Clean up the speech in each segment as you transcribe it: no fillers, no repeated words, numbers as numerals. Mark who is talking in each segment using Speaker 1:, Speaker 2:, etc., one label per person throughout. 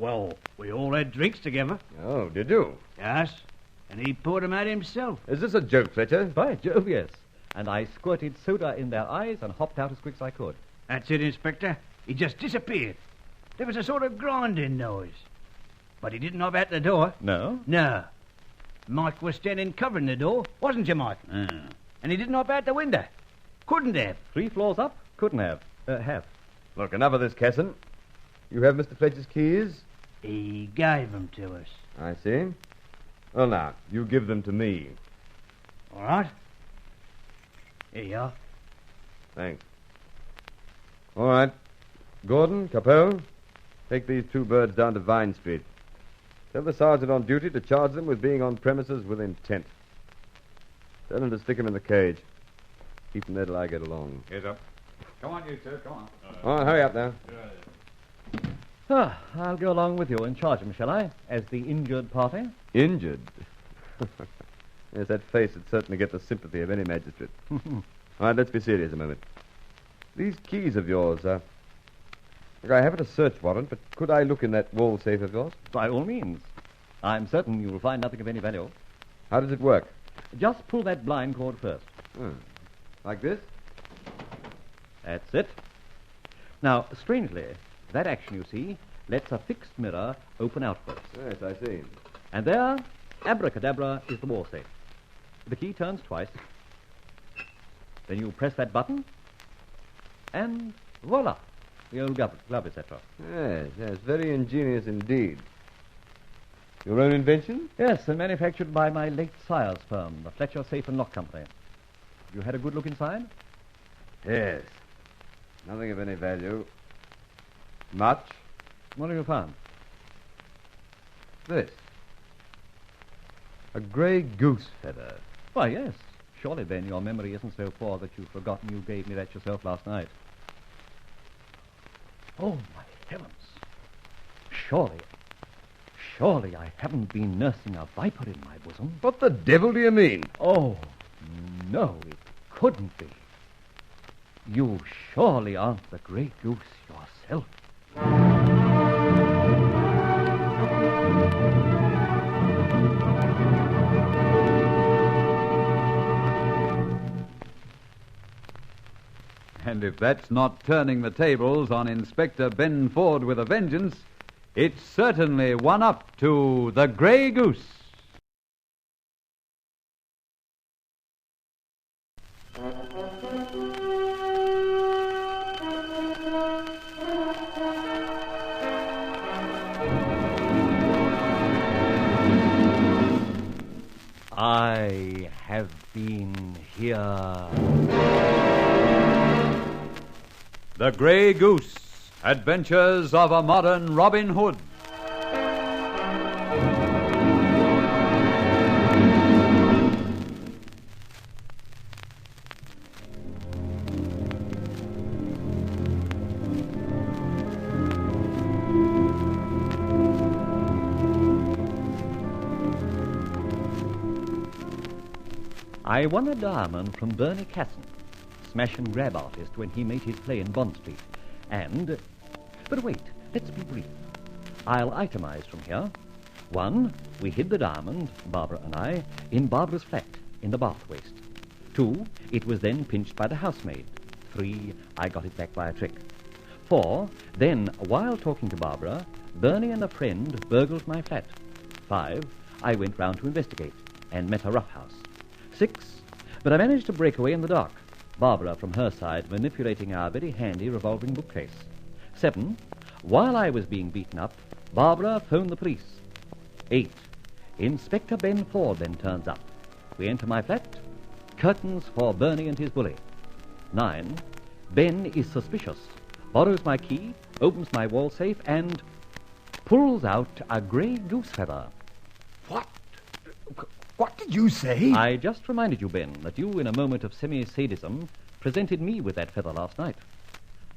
Speaker 1: Well, we all had drinks together.
Speaker 2: Oh, did you?
Speaker 1: Yes, and he poured them out himself.
Speaker 2: Is this a joke, Fletcher?
Speaker 3: By Jove, yes. And I squirted soda in their eyes and hopped out as quick as I could.
Speaker 1: That's it, Inspector. He just disappeared. There was a sort of grinding noise. But he didn't hop out the door.
Speaker 3: No?
Speaker 1: No. Mike was standing covering the door, wasn't you, Mike? And he didn't hop out the window. Couldn't have.
Speaker 3: 3 floors up? Couldn't have. Have.
Speaker 2: Look, enough of this, Kesson. You have Mr. Fletcher's keys?
Speaker 1: He gave them to us.
Speaker 2: I see. Well, now, you give them to me.
Speaker 1: All right. Here you are.
Speaker 2: Thanks. All right. Gordon, Capel, take these 2 birds down to Vine Street. Tell the sergeant on duty to charge them with being on premises with intent. Tell him to stick him in the cage. Keep him there till I get along.
Speaker 4: Here's up. Come on, you two, come on.
Speaker 2: All right, hurry up now.
Speaker 3: I'll go along with you and charge him, shall I? As the injured party?
Speaker 2: Injured? Yes, that face would certainly get the sympathy of any magistrate. All right, let's be serious a moment. These keys of yours, look, I haven't a search warrant, but could I look in that wall safe of yours?
Speaker 3: By all means. I'm certain you'll find nothing of any value.
Speaker 2: How does it work?
Speaker 3: Just pull that blind cord first.
Speaker 2: Like this?
Speaker 3: That's it. Now, strangely, that action, you see, lets a fixed mirror open outwards.
Speaker 2: Yes, I see.
Speaker 3: And there, abracadabra, is the wall safe. The key turns twice. Then you press that button, and voila, the old glove, etc.
Speaker 2: Yes, very ingenious indeed. Your own invention?
Speaker 3: Yes, and manufactured by my late sire's firm, the Fletcher Safe and Lock Company. You had a good look inside?
Speaker 2: Yes. Nothing of any value. Much?
Speaker 3: What have you found?
Speaker 2: This. A grey goose feather.
Speaker 3: Why, yes. Surely, then, your memory isn't so poor that you've forgotten you gave me that yourself last night. Oh, my heavens. Surely I haven't been nursing a viper in my bosom.
Speaker 2: What the devil do you mean?
Speaker 3: Oh, no, it couldn't be. You surely aren't the Grey Goose yourself.
Speaker 4: And if that's not turning the tables on Inspector Ben Ford with a vengeance, it's certainly one up to the Grey Goose.
Speaker 3: I have been here.
Speaker 4: The Grey Goose, Adventures of a Modern Robin Hood.
Speaker 3: I won a diamond from Bernie Casson, smash and grab artist when he made his play in Bond Street. But wait, let's be brief. I'll itemize from here. 1, we hid the diamond, Barbara and I, in Barbara's flat, in the bath waste. 2, it was then pinched by the housemaid. 3, I got it back by a trick. 4, then, while talking to Barbara, Bernie and a friend burgled my flat. 5, I went round to investigate and met a roughhouse. 6, but I managed to break away in the dark, Barbara, from her side, manipulating our very handy revolving bookcase. 7, while I was being beaten up, Barbara phoned the police. 8, Inspector Ben Ford then turns up. We enter my flat, curtains for Bernie and his bully. 9, Ben is suspicious, borrows my key, opens my wall safe, and pulls out a grey goose feather.
Speaker 5: What did you say?
Speaker 3: I just reminded you, Ben, that you, in a moment of semi-sadism, presented me with that feather last night.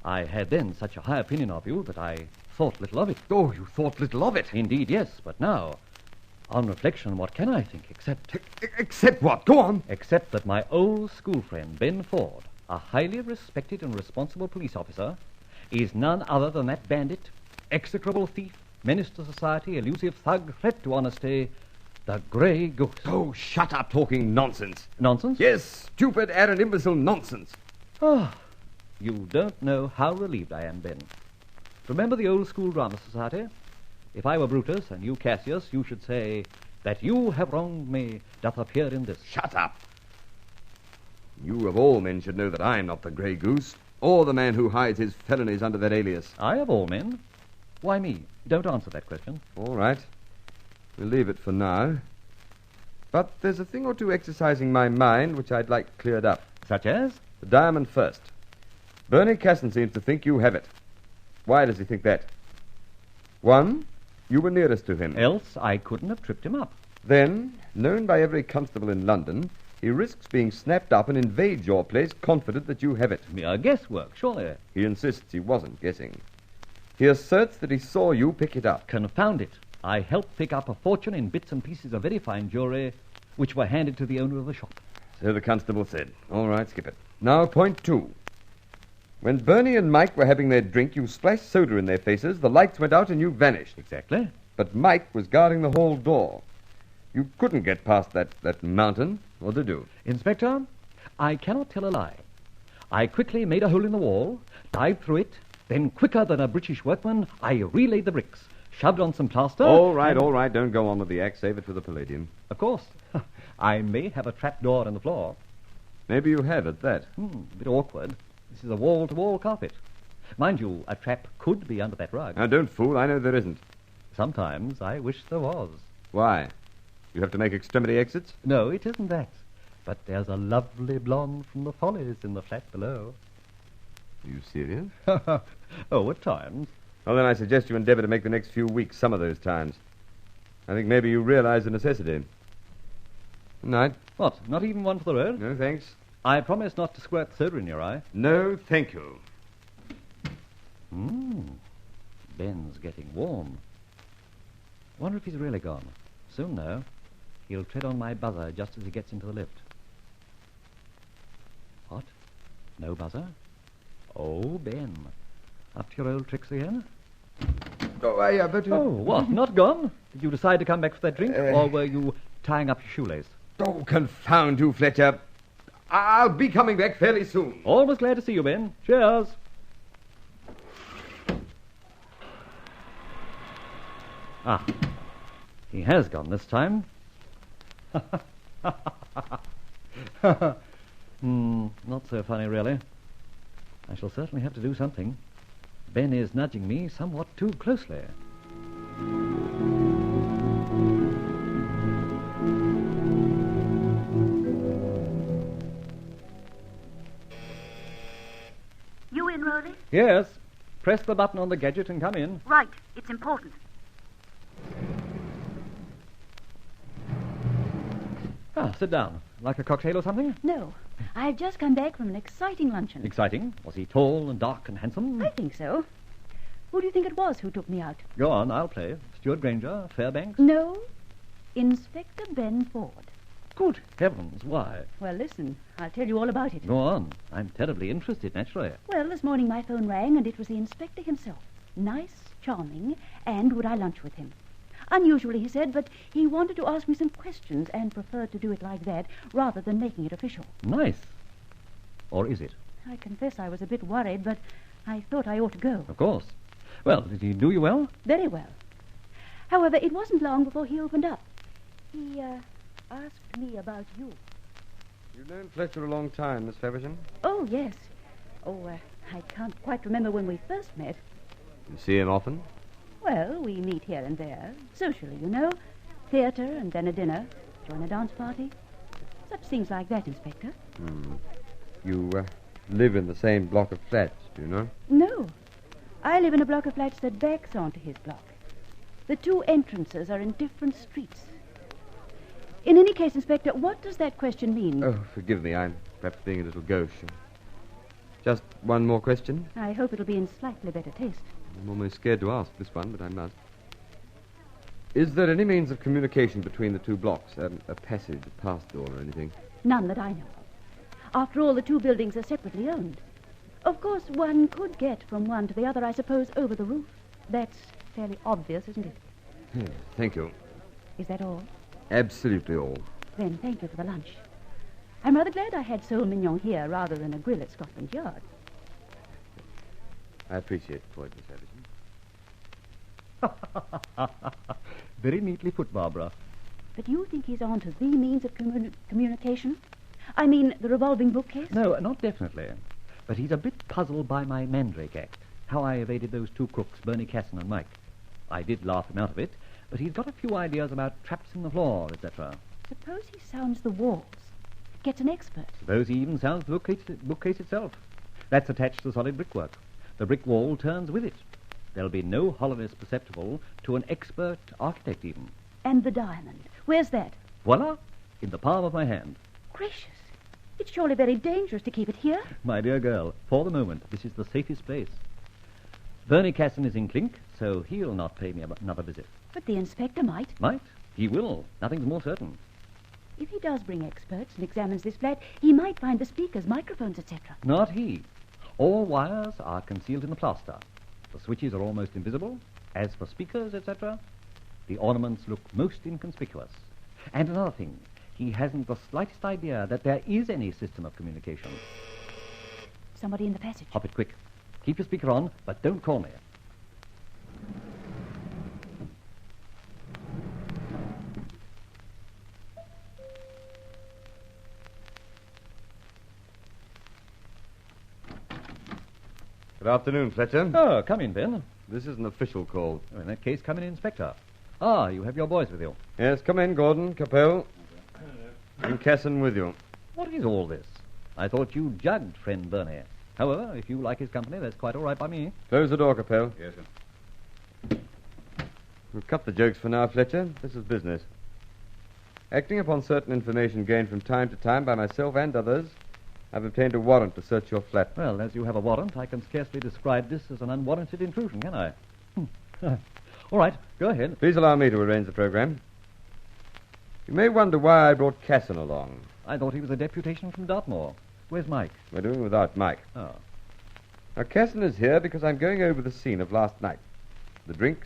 Speaker 3: I had then such a high opinion of you that I thought little of it.
Speaker 5: Oh, you thought little of it?
Speaker 3: Indeed, yes, but now, on reflection, what can I think except...
Speaker 5: Except what? Go on.
Speaker 3: Except that my old school friend, Ben Ford, a highly respected and responsible police officer, is none other than that bandit, execrable thief, menace to society, elusive thug, threat to honesty, the Grey Goose.
Speaker 2: Oh, shut up talking nonsense.
Speaker 3: Nonsense?
Speaker 2: Yes, stupid, arrant, imbecile nonsense.
Speaker 3: Oh, you don't know how relieved I am, Ben. Remember the old school drama society? If I were Brutus and you Cassius, you should say, that you have wronged me doth appear in this.
Speaker 2: Shut up. You of all men should know that I'm not the Grey Goose, or the man who hides his felonies under that alias.
Speaker 3: I of all men? Why me? Don't answer that question.
Speaker 2: All right. We'll leave it for now. But there's a thing or two exercising my mind which I'd like cleared up.
Speaker 3: Such as?
Speaker 2: The diamond first. Bernie Casson seems to think you have it. Why does he think that? 1, you were nearest to him.
Speaker 3: Else I couldn't have tripped him up.
Speaker 2: Then, known by every constable in London, he risks being snapped up and invades your place confident that you have it.
Speaker 3: Mere guesswork, surely.
Speaker 2: He insists he wasn't guessing. He asserts that he saw you pick it up.
Speaker 3: Confound it. I helped pick up a fortune in bits and pieces of very fine jewellery, which were handed to the owner of the shop.
Speaker 2: So the constable said. All right, skip it. Now, point 2. When Bernie and Mike were having their drink, you splashed soda in their faces, the lights went out, and you vanished.
Speaker 3: Exactly.
Speaker 2: But Mike was guarding the hall door. You couldn't get past that mountain. What to do?
Speaker 3: Inspector, I cannot tell a lie. I quickly made a hole in the wall, dived through it, then quicker than a British workman, I relaid the bricks, shoved on some plaster...
Speaker 2: All right. Don't go on with the act. Save it for the Palladium.
Speaker 3: Of course. I may have a trapdoor in the floor.
Speaker 2: Maybe you have at that.
Speaker 3: A bit awkward. This is a wall-to-wall carpet. Mind you, a trap could be under that rug.
Speaker 2: Now, don't fool. I know there isn't.
Speaker 3: Sometimes I wish there was.
Speaker 2: Why? You have to make extremity exits?
Speaker 3: No, it isn't that. But there's a lovely blonde from the Follies in the flat below.
Speaker 2: Are you serious?
Speaker 3: Oh, at times.
Speaker 2: Well, then I suggest you endeavor to make the next few weeks some of those times. I think maybe you realize the necessity. Good night.
Speaker 3: What, not even one for the road?
Speaker 2: No, thanks.
Speaker 3: I promise not to squirt soda in your eye.
Speaker 2: No, thank you.
Speaker 3: Ben's getting warm. Wonder if he's really gone. Soon, though. He'll tread on my buzzer just as he gets into the lift. What? No buzzer? Oh, Ben. Up to your old tricks again?
Speaker 2: Oh, but...
Speaker 3: Oh, what? Not gone? Did you decide to come back for that drink? Or were you tying up your shoelace?
Speaker 2: Oh, confound you, Fletcher. I'll be coming back fairly soon.
Speaker 3: Always glad to see you, Ben. Cheers. Ah, he has gone this time. Not so funny, really. I shall certainly have to do something. Ben is nudging me somewhat too closely.
Speaker 6: You in, Rolly?
Speaker 3: Yes. Press the button on the gadget and come in.
Speaker 6: Right. It's important.
Speaker 3: Sit down. Like a cocktail or something?
Speaker 7: No. I've just come back from an exciting luncheon.
Speaker 3: Exciting? Was he tall and dark and handsome?
Speaker 7: I think so. Who do you think it was who took me out?
Speaker 3: Go on, I'll play. Stuart Granger, Fairbanks?
Speaker 7: No. Inspector Ben Ford.
Speaker 3: Good heavens, why?
Speaker 7: Well, listen. I'll tell you all about it.
Speaker 3: Go on. I'm terribly interested, naturally.
Speaker 7: Well, this morning my phone rang and it was the inspector himself. Nice, charming, and would I lunch with him? Unusually, he said, but he wanted to ask me some questions and preferred to do it like that rather than making it official.
Speaker 3: Nice. Or is it?
Speaker 7: I confess I was a bit worried, but I thought I ought to go.
Speaker 3: Of course. Well, did he do you well?
Speaker 7: Very well. However, it wasn't long before he opened up. He asked me about you.
Speaker 2: You've known Fletcher a long time, Miss Feversham?
Speaker 7: Oh, yes. I can't quite remember when we first met.
Speaker 2: You see him often?
Speaker 7: Well, we meet here and there. Socially, you know. Theatre and then a dinner. Join a dance party. Such things like that, Inspector.
Speaker 2: You live in the same block of flats, do you know?
Speaker 7: No. I live in a block of flats that backs onto his block. The two entrances are in different streets. In any case, Inspector, what does that question mean?
Speaker 2: Oh, forgive me. I'm perhaps being a little gauche. Just one more question.
Speaker 7: I hope it'll be in slightly better taste.
Speaker 2: I'm almost scared to ask this one, but I must. Is there any means of communication between the two blocks? A passage, a pass door or anything?
Speaker 7: None that I know of. After all, the two buildings are separately owned. Of course, one could get from one to the other, I suppose, over the roof. That's fairly obvious, isn't it?
Speaker 2: Thank you.
Speaker 7: Is that all?
Speaker 2: Absolutely all.
Speaker 7: Then thank you for the lunch. I'm rather glad I had sole mignon here rather than a grill at Scotland Yard.
Speaker 2: I appreciate the point, Miss Addison.
Speaker 3: Very neatly put, Barbara.
Speaker 7: But you think he's on to the means of communication? I mean, the revolving bookcase?
Speaker 3: No, not definitely. But he's a bit puzzled by my Mandrake Act. How I evaded those two crooks, Bernie Casson and Mike. I did laugh him out of it, but he's got a few ideas about traps in the floor, etc.
Speaker 7: Suppose he sounds the walls. Gets an expert.
Speaker 3: Suppose he even sounds the bookcase itself. That's attached to solid brickwork. The brick wall turns with it. There'll be no hollowness perceptible to an expert architect even.
Speaker 7: And the diamond. Where's that?
Speaker 3: Voila! In the palm of my hand.
Speaker 7: Gracious. It's surely very dangerous to keep it here.
Speaker 3: My dear girl, for the moment, this is the safest place. Bernie Casson is in Clink, so he'll not pay me another visit.
Speaker 7: But the inspector might.
Speaker 3: Might? He will. Nothing's more certain.
Speaker 7: If he does bring experts and examines this flat, he might find the speakers, microphones, etc.
Speaker 3: Not he. All wires are concealed in the plaster. The switches are almost invisible. As for speakers, etc., the ornaments look most inconspicuous. And another thing, he hasn't the slightest idea that there is any system of communication.
Speaker 7: Somebody in the passage.
Speaker 3: Hop it quick. Keep your speaker on, but don't call me.
Speaker 2: Good afternoon, Fletcher.
Speaker 3: Oh, come in, Ben.
Speaker 2: This is an official call.
Speaker 3: Oh, in that case, come in, Inspector. Ah, you have your boys with you.
Speaker 2: Yes, come in, Gordon, Capel. And Casson with you.
Speaker 3: What is all this? I thought you jugged friend Bernie. However, if you like his company, that's quite all right by me.
Speaker 2: Close the door, Capel.
Speaker 5: Yes, sir.
Speaker 2: We'll cut the jokes for now, Fletcher. This is business. Acting upon certain information gained from time to time by myself and others, I've obtained a warrant to search your flat.
Speaker 3: Well, as you have a warrant, I can scarcely describe this as an unwarranted intrusion, can I? All right, go ahead.
Speaker 2: Please allow me to arrange the program. You may wonder why I brought Casson along.
Speaker 3: I thought he was a deputation from Dartmoor. Where's Mike?
Speaker 2: We're doing without Mike.
Speaker 3: Oh.
Speaker 2: Now, Casson is here because I'm going over the scene of last night. The drinks,